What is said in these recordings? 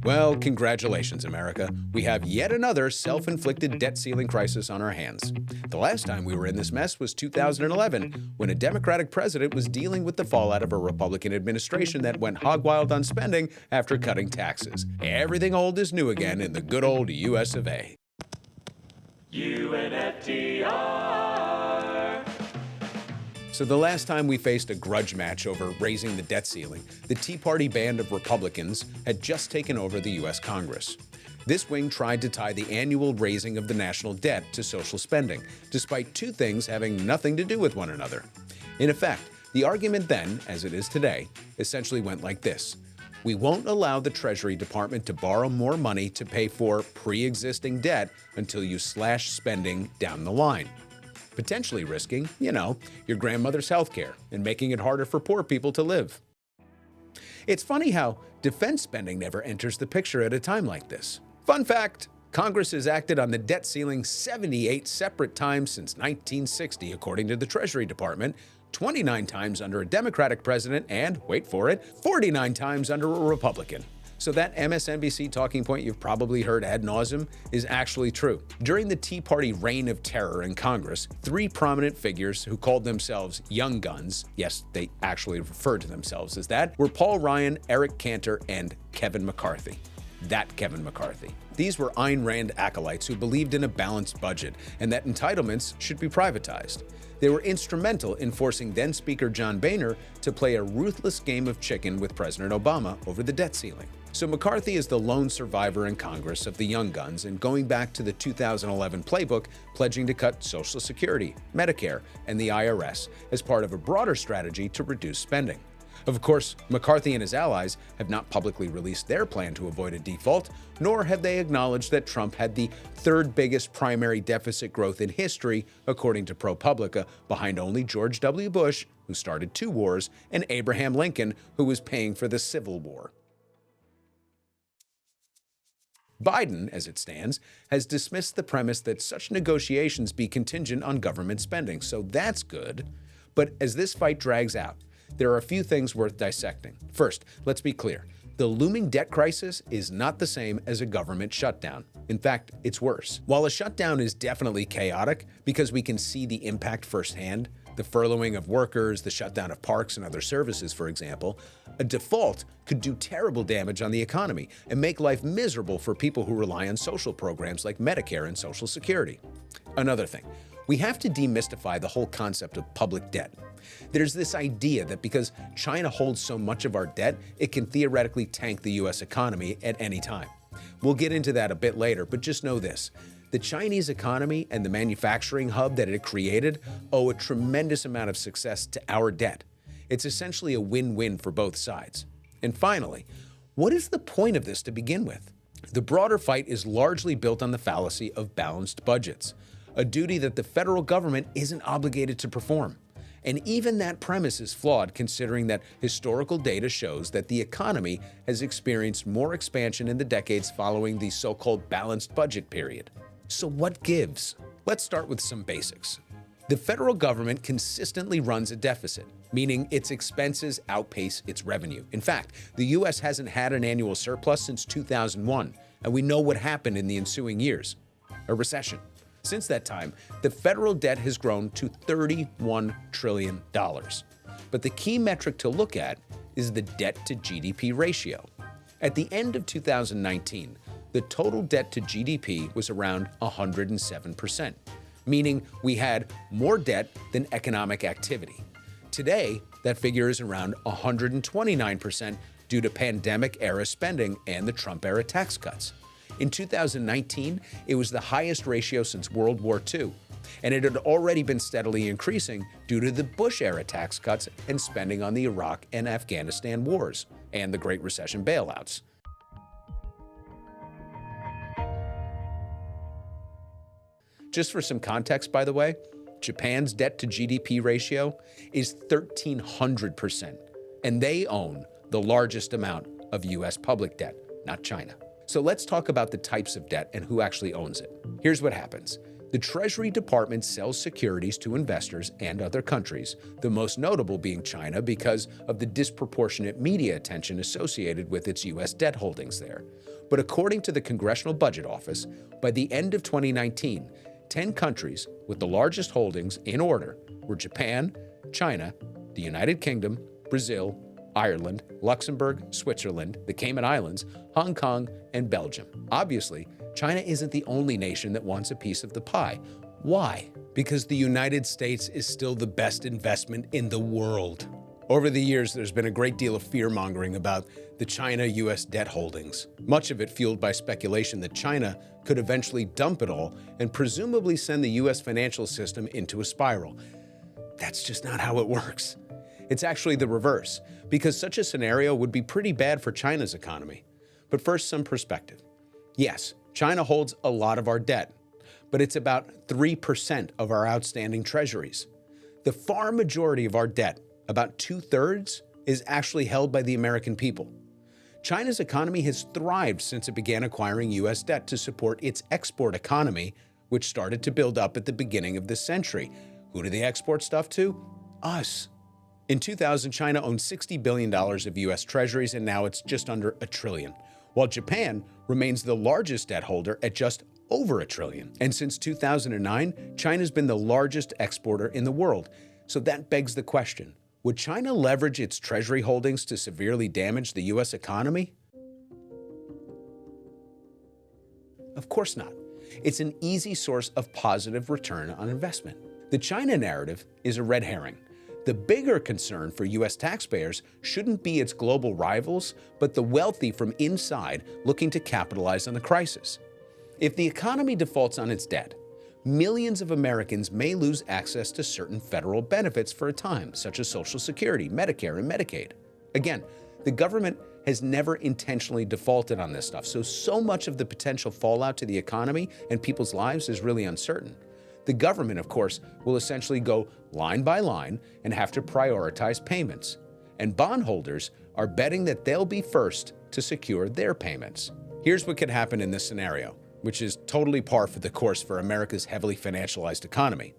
Well, congratulations, America. We have yet another self-inflicted debt ceiling crisis on our hands. The last time we were in this mess was 2011, when a Democratic president was dealing with the fallout of a Republican administration that went hog wild on spending after cutting taxes. Everything old is new again in the good old US of A. UNFTR. So the last time we faced a grudge match over raising the debt ceiling, the Tea Party band of Republicans had just taken over the U.S. Congress. This wing tried to tie the annual raising of the national debt to social spending, despite two things having nothing to do with one another. In effect, the argument then, as it is today, essentially went like this. We won't allow the Treasury Department to borrow more money to pay for pre-existing debt until you slash spending down the line. Potentially risking, your grandmother's health care and making it harder for poor people to live. It's funny how defense spending never enters the picture at a time like this. Fun fact, Congress has acted on the debt ceiling 78 separate times since 1960, according to the Treasury Department, 29 times under a Democratic president and, wait for it, 49 times under a Republican. So that MSNBC talking point you've probably heard ad nauseum is actually true. During the Tea Party reign of terror in Congress, three prominent figures who called themselves young guns, yes, they actually referred to themselves as that, were Paul Ryan, Eric Cantor, and Kevin McCarthy. That Kevin McCarthy. These were Ayn Rand acolytes who believed in a balanced budget and that entitlements should be privatized. They were instrumental in forcing then-Speaker John Boehner to play a ruthless game of chicken with President Obama over the debt ceiling. So McCarthy is the lone survivor in Congress of the Young Guns and going back to the 2011 playbook, pledging to cut Social Security, Medicare, and the IRS as part of a broader strategy to reduce spending. Of course, McCarthy and his allies have not publicly released their plan to avoid a default, nor have they acknowledged that Trump had the third biggest primary deficit growth in history, according to ProPublica, behind only George W. Bush, who started 2 wars, and Abraham Lincoln, who was paying for the Civil War. Biden, as it stands, has dismissed the premise that such negotiations be contingent on government spending, so that's good. But as this fight drags out, there are a few things worth dissecting. First, let's be clear. The looming debt crisis is not the same as a government shutdown. In fact, it's worse. While a shutdown is definitely chaotic because we can see the impact firsthand, the furloughing of workers, the shutdown of parks and other services, for example, a default could do terrible damage on the economy and make life miserable for people who rely on social programs like Medicare and Social Security. Another thing, we have to demystify the whole concept of public debt. There's this idea that because China holds so much of our debt, it can theoretically tank the US economy at any time. We'll get into that a bit later, but just know this. The Chinese economy and the manufacturing hub that it created owe a tremendous amount of success to our debt. It's essentially a win-win for both sides. And finally, what is the point of this to begin with? The broader fight is largely built on the fallacy of balanced budgets, a duty that the federal government isn't obligated to perform. And even that premise is flawed considering that historical data shows that the economy has experienced more expansion in the decades following the so-called balanced budget period. So what gives? Let's start with some basics. The federal government consistently runs a deficit, meaning its expenses outpace its revenue. In fact, the U.S. hasn't had an annual surplus since 2001, and we know what happened in the ensuing years: a recession. Since that time, the federal debt has grown to $31 trillion. But the key metric to look at is the debt to GDP ratio. At the end of 2019, the total debt to GDP was around 107%, meaning we had more debt than economic activity. Today, that figure is around 129% due to pandemic-era spending and the Trump-era tax cuts. In 2019, it was the highest ratio since World War II, and it had already been steadily increasing due to the Bush-era tax cuts and spending on the Iraq and Afghanistan wars and the Great Recession bailouts. Just for some context, by the way, Japan's debt to GDP ratio is 1,300%, and they own the largest amount of U.S. public debt, not China. So let's talk about the types of debt and who actually owns it. Here's what happens. The Treasury Department sells securities to investors and other countries, the most notable being China because of the disproportionate media attention associated with its U.S. debt holdings there. But according to the Congressional Budget Office, by the end of 2019, 10 countries with the largest holdings in order were Japan, China, the United Kingdom, Brazil, Ireland, Luxembourg, Switzerland, the Cayman Islands, Hong Kong, and Belgium. Obviously, China isn't the only nation that wants a piece of the pie. Why? Because the United States is still the best investment in the world. Over the years, there's been a great deal of fear-mongering about the China-U.S. debt holdings, much of it fueled by speculation that China could eventually dump it all and presumably send the U.S. financial system into a spiral. That's just not how it works. It's actually the reverse, because such a scenario would be pretty bad for China's economy. But first, some perspective. Yes, China holds a lot of our debt, but it's about 3% of our outstanding treasuries. The far majority of our debt, about 2/3, is actually held by the American people. China's economy has thrived since it began acquiring U.S. debt to support its export economy, which started to build up at the beginning of this century. Who do they export stuff to? Us. In 2000, China owned $60 billion of U.S. treasuries, and now it's just under $1 trillion, while Japan remains the largest debt holder at just over $1 trillion. And since 2009, China's been the largest exporter in the world. So that begs the question, would China leverage its treasury holdings to severely damage the U.S. economy? Of course not. It's an easy source of positive return on investment. The China narrative is a red herring. The bigger concern for U.S. taxpayers shouldn't be its global rivals, but the wealthy from inside looking to capitalize on the crisis. If the economy defaults on its debt, millions of Americans may lose access to certain federal benefits for a time, such as Social Security, Medicare, and Medicaid. Again, the government has never intentionally defaulted on this stuff, so much of the potential fallout to the economy and people's lives is really uncertain. The government, of course, will essentially go line by line and have to prioritize payments. And bondholders are betting that they'll be first to secure their payments. Here's what could happen in this scenario, which is totally par for the course for America's heavily financialized economy.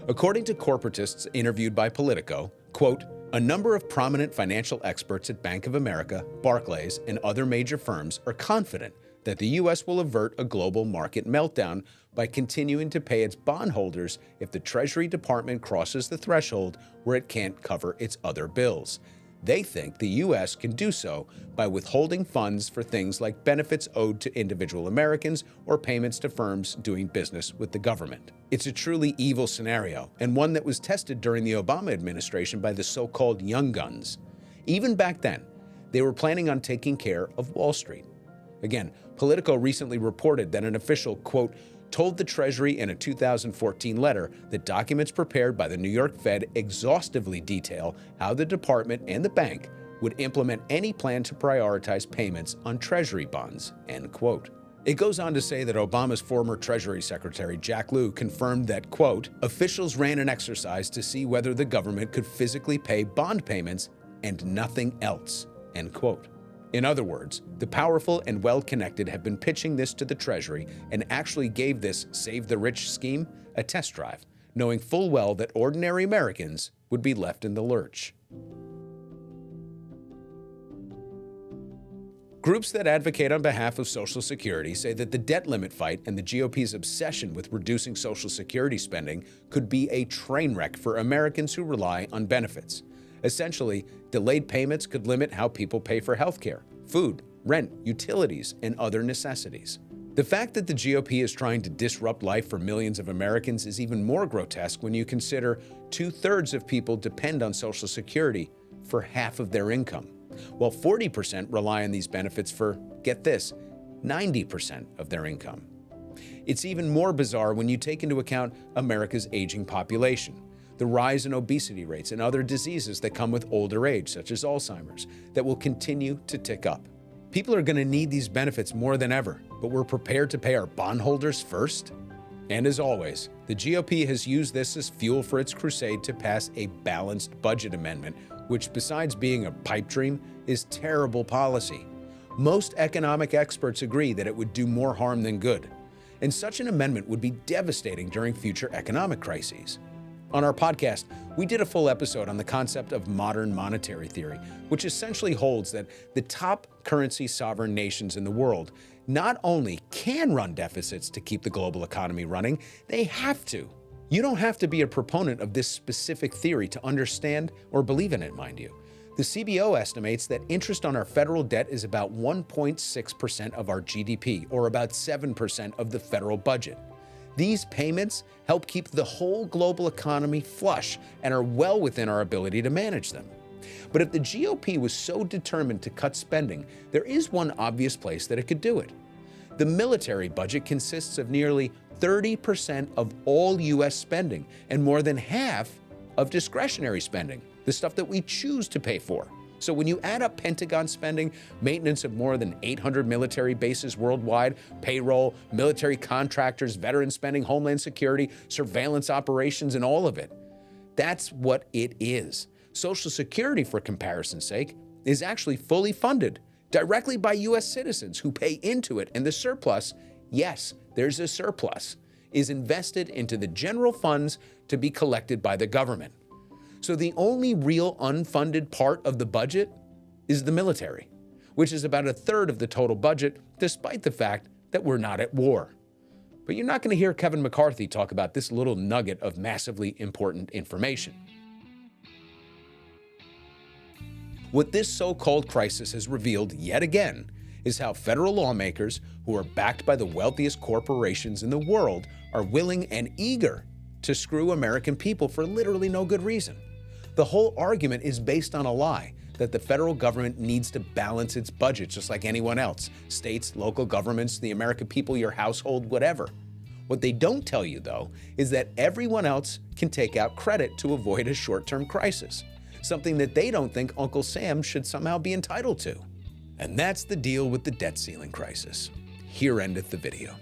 According to corporatists interviewed by Politico, quote, "A number of prominent financial experts at Bank of America, Barclays, and other major firms are confident that the U.S. will avert a global market meltdown by continuing to pay its bondholders if the Treasury Department crosses the threshold where it can't cover its other bills. They think the U.S. can do so by withholding funds for things like benefits owed to individual Americans or payments to firms doing business with the government." It's a truly evil scenario, and one that was tested during the Obama administration by the so-called young guns. Even back then, they were planning on taking care of Wall Street. Again, Politico recently reported that an official, quote, told the Treasury in a 2014 letter that documents prepared by the New York Fed exhaustively detail how the department and the bank would implement any plan to prioritize payments on Treasury bonds, end quote. It goes on to say that Obama's former Treasury Secretary, Jack Lew, confirmed that, quote, officials ran an exercise to see whether the government could physically pay bond payments and nothing else, end quote. In other words, the powerful and well-connected have been pitching this to the Treasury and actually gave this Save the Rich scheme a test drive, knowing full well that ordinary Americans would be left in the lurch. Groups that advocate on behalf of Social Security say that the debt limit fight and the GOP's obsession with reducing Social Security spending could be a train wreck for Americans who rely on benefits. Essentially, delayed payments could limit how people pay for healthcare, food, rent, utilities, and other necessities. The fact that the GOP is trying to disrupt life for millions of Americans is even more grotesque when you consider 2/3 of people depend on Social Security for half of their income, while 40% rely on these benefits for, get this, 90% of their income. It's even more bizarre when you take into account America's aging population, the rise in obesity rates and other diseases that come with older age, such as Alzheimer's, that will continue to tick up. People are going to need these benefits more than ever, but we're prepared to pay our bondholders first? And as always, the GOP has used this as fuel for its crusade to pass a balanced budget amendment, which besides being a pipe dream, is terrible policy. Most economic experts agree that it would do more harm than good. and such an amendment would be devastating during future economic crises. On our podcast, we did a full episode on the concept of modern monetary theory, which essentially holds that the top currency sovereign nations in the world not only can run deficits to keep the global economy running, they have to. You don't have to be a proponent of this specific theory to understand or believe in it, mind you. The CBO estimates that interest on our federal debt is about 1.6% of our GDP, or about 7% of the federal budget. These payments help keep the whole global economy flush and are well within our ability to manage them. But if the GOP was so determined to cut spending, there is one obvious place that it could do it. The military budget consists of nearly 30% of all U.S. spending and more than half of discretionary spending, the stuff that we choose to pay for. So when you add up Pentagon spending, maintenance of more than 800 military bases worldwide, payroll, military contractors, veteran spending, homeland security, surveillance operations, and all of it, that's what it is. Social Security, for comparison's sake, is actually fully funded directly by U.S. citizens who pay into it, and the surplus, yes, there's a surplus, is invested into the general funds to be collected by the government. So the only real unfunded part of the budget is the military, which is about a third of the total budget, despite the fact that we're not at war. But you're not going to hear Kevin McCarthy talk about this little nugget of massively important information. What this so-called crisis has revealed yet again is how federal lawmakers, who are backed by the wealthiest corporations in the world, are willing and eager to screw American people for literally no good reason. The whole argument is based on a lie that the federal government needs to balance its budget just like anyone else, states, local governments, the American people, your household, whatever. What they don't tell you, though, is that everyone else can take out credit to avoid a short-term crisis, something that they don't think Uncle Sam should somehow be entitled to. And that's the deal with the debt ceiling crisis. Here endeth the video.